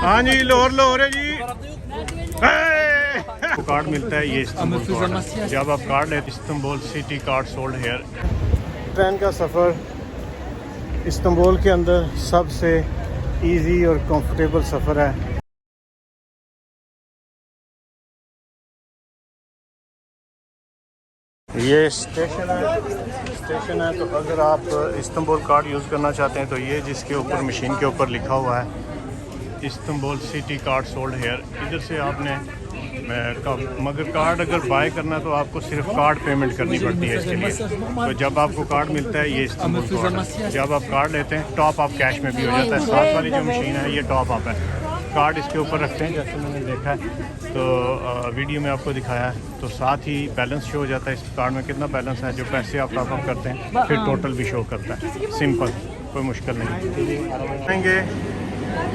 हाँ जी, लाहौर है जी। कार्ड मिलता है ये इस्तांबुल कार्ड। जब आप कार्ड लेते Istanbul city card sold here. Train का सफ़र इस्तांबुल के अंदर सबसे इजी और कंफर्टेबल सफ़र है। ये स्टेशन है तो अगर आप इस्तांबुल कार्ड यूज़ करना चाहते हैं तो ये जिसके ऊपर मशीन के ऊपर लिखा हुआ है Istanbul city card sold here, इधर से आपने मगर कार्ड अगर बाय करना तो आपको सिर्फ कार्ड पेमेंट करनी पड़ती है इसके लिए। तो जब आपको कार्ड मिलता है ये इस्तांबुल कार्ड, जब आप कार्ड लेते हैं टॉप अप कैश में भी हो जाता है। साथ वाली जो मशीन है ये टॉप अप है। कार्ड इसके ऊपर रखते हैं जैसे मैंने देखा है तो वीडियो में आपको दिखाया है, तो साथ ही बैलेंस शो हो जाता है इस कार्ड में कितना बैलेंस है। जो पैसे आप टॉप अप करते हैं फिर टोटल भी शो करता है। सिंपल, कोई मुश्किल नहीं।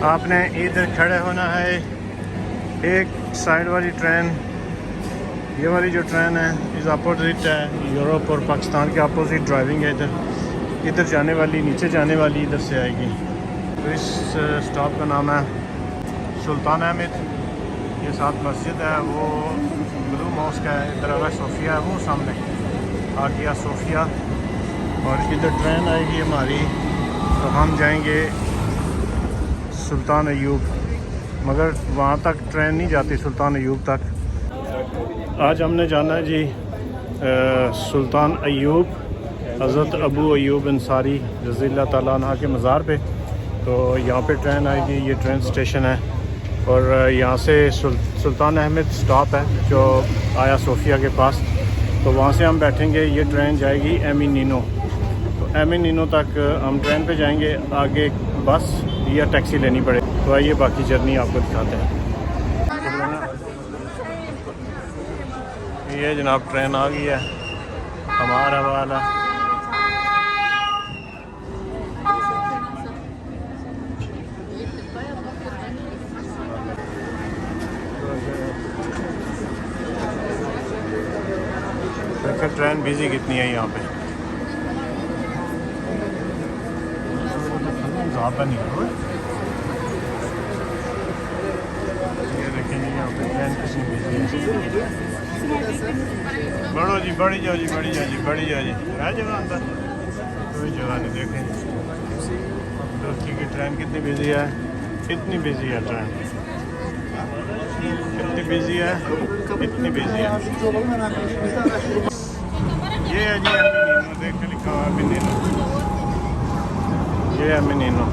आपने इधर खड़े होना है। एक साइड वाली ट्रेन, ये वाली जो ट्रेन है इस अपोजिट है, यूरोप और पाकिस्तान के अपोजिट ड्राइविंग है। इधर जाने वाली, नीचे जाने वाली इधर से आएगी। तो इस स्टॉप का नाम है सुल्तान अहमद। ये साथ मस्जिद है, वो ब्लू मॉस्क है। इधर आगा सोफिया है, वो सामने आ गया सोफिया। और इधर ट्रेन आएगी हमारी, तो हम जाएंगे सुल्तान अयूब, मगर वहाँ तक ट्रेन नहीं जाती सुल्तान अयूब तक। आज हमने जाना है जी सुल्तान अयूब, हज़रत अबू अयूब अंसारी रज़ियल्लाहु ताला अन्हु के मज़ार पे। तो यहाँ पे ट्रेन आएगी, ये ट्रेन स्टेशन है। और यहाँ से सुल्तान अहमद स्टॉप है जो आया सोफिया के पास, तो वहाँ से हम बैठेंगे। ये ट्रेन जाएगी एमिनिनो, तो एमिनिनो तक हम ट्रेन पे जाएंगे। आगे बस या टैक्सी लेनी पड़े। तो आइए बाकी जर्नी आपको दिखाते हैं। ये जनाब ट्रेन आ गई है हमारा वाला। देखिए ट्रेन बिजी कितनी है यहाँ पे। ये देखेंगे यहाँ पे ट्रेन कितनी बिजी है। बढ़ो जी, बढ़ी जाओ जी, बढ़ी जाओ जी, बढ़ी जाओ जी। है जगह अंदर, कोई जगह नहीं। देखें दोस्ती की ट्रेन कितनी बिजी है, कितनी बिजी है ट्रेन, कितनी बिजी है, कितनी बिजी है। ये है जी एमिनिनो, देख के लिखा हुआ एमिनिनो, ये एमिनिनो।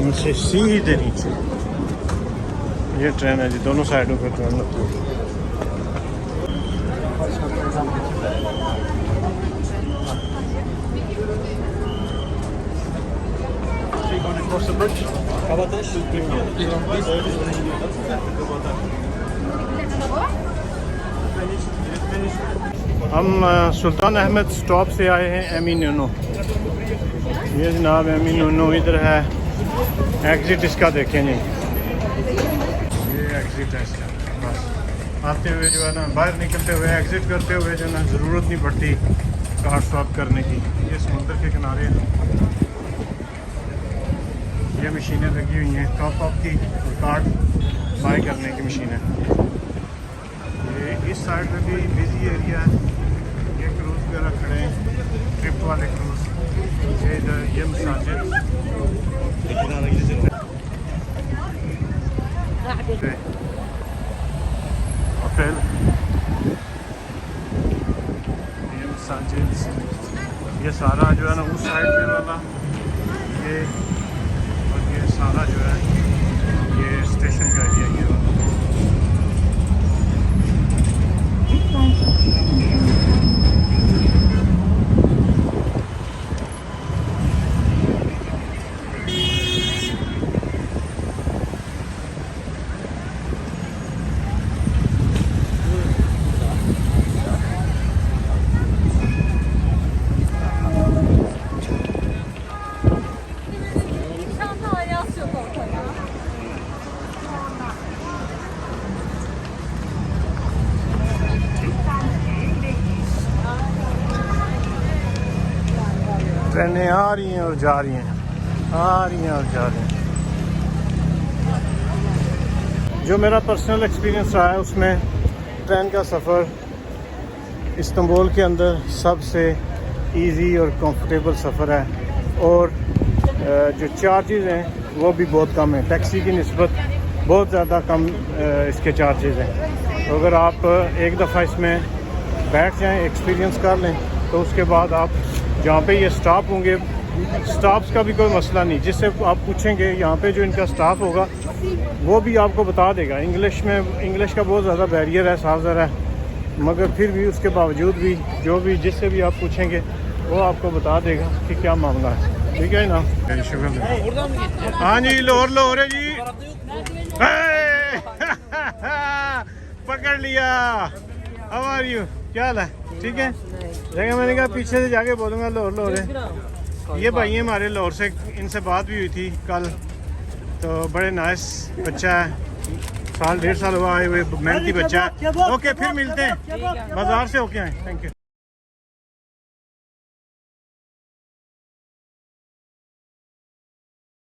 नीचे सीधे नीचे ये ट्रेन है जी, दोनों साइडों पर ट्रेन होती है। हम सुल्तान अहमद स्टॉप से आए हैं एमिनिनो। ये जनाब एमिनिनो इधर है। एग्ज़िट इसका देखें जी, ये एग्ज़िट है इसका। बस आते हुए जो है ना, बाहर निकलते हुए एग्ज़िट करते हुए जो ना ज़रूरत नहीं पड़ती कार्ड स्वैप करने की। ये समुद्र के किनारे ये मशीनें लगी हुई हैं टॉप अप की, कार्ड बाय करने की मशीनें। ये इस साइड में भी बिजी एरिया है। ये क्रूज़ वगैरह खड़े हैं, ट्रिप वाले क्रूज़। ये इधर ये मसाजिद होटल, ये मसाजिद, ये सारा जो है ना उस साइड पे वाला ये, और ये सारा जो है ये स्टेशन का एरिया ये वाला। ट्रेनें आ रही हैं और जा रही हैं, आ रही हैं और जा रही हैं। जो मेरा पर्सनल एक्सपीरियंस रहा है उसमें ट्रेन का सफ़र इस्तांबुल के अंदर सबसे इजी और कंफर्टेबल सफ़र है, और जो चार्जेज़ हैं वो भी बहुत कम है, टैक्सी की निस्बत बहुत ज़्यादा कम इसके चार्जेज़ हैं। तो अगर आप एक दफ़ा इसमें बैठ जाएं, एक्सपीरियंस कर लें, तो उसके बाद आप जहाँ पे ये स्टाफ होंगे, स्टाफ्स का भी कोई मसला नहीं, जिससे आप पूछेंगे यहाँ पे जो इनका स्टाफ होगा वो भी आपको बता देगा। इंग्लिश का बहुत ज़्यादा बैरियर है, साफ ज़रा है, मगर फिर भी उसके बावजूद भी जो भी जिससे भी आप पूछेंगे वो आपको बता देगा कि क्या मामला है। ठीक है ना, शुक्र। हाँ जी, लाहौर है जी। पकड़ लिया। हाउ आर यू, क्या हाल है? ठीक है। जगह मैंने कहा पीछे से जाके बोलूँगा लाहौर है। ये भाई है हमारे लाहौर से, इनसे बात भी हुई थी कल, तो बड़े नाइस बच्चा है, साल 1.5 साल हुआ आए हुए, मेहनती बच्चा है। ओके, फिर मिलते हैं, बाजार से होके आए। Thank you.